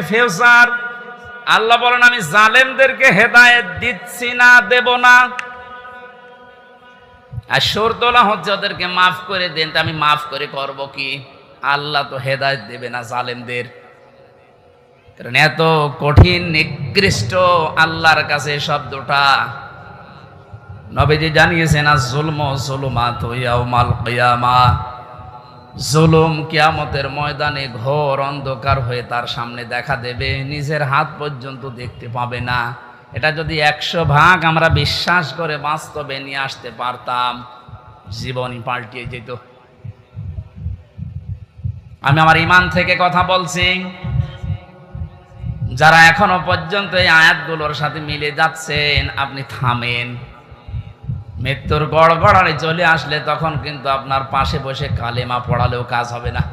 Future. আল্লাহ বলেন আমি জালেমদেরকে হেদায়েত দিচ্ছি না, দেব না। আর শর্তলা হচ্ছে ওদেরকে মাফ করে দেন। তা আমি মাফ করে করব কি? আল্লাহ তো হেদায়েত দেবে না জালেমদের। কারণ এত কঠিন নিকৃষ্ট আল্লাহর কাছে শব্দটা। নবীজি জানিয়েছেন আয-যুলমু যুলুমাতু ইয়াউমাল কিয়ামা, জুলুম কিয়ামতের ময়দানে ঘোর অন্ধকার হয়ে তার সামনে দেখা দেবে, নিজের হাত পর্যন্ত দেখতে পাবে না। এটা যদি 100 ভাগ আমরা বিশ্বাস করে বাস্তবে নিয়ে আসতে পারতাম, জীবনই পাল্টিয়ে যেত। আমি আমার ঈমান থেকে কথা বলছি। যারা এখনো পর্যন্ত এই আয়াতগুলোর সাথে মিলে যাচ্ছেন, আপনি থামেন। মৃত্যুর গড়গড়ানি চলে আসলে তখন কিন্তু আপনার পাশে বসে কালেমা পড়ালেও কাজ হবে না।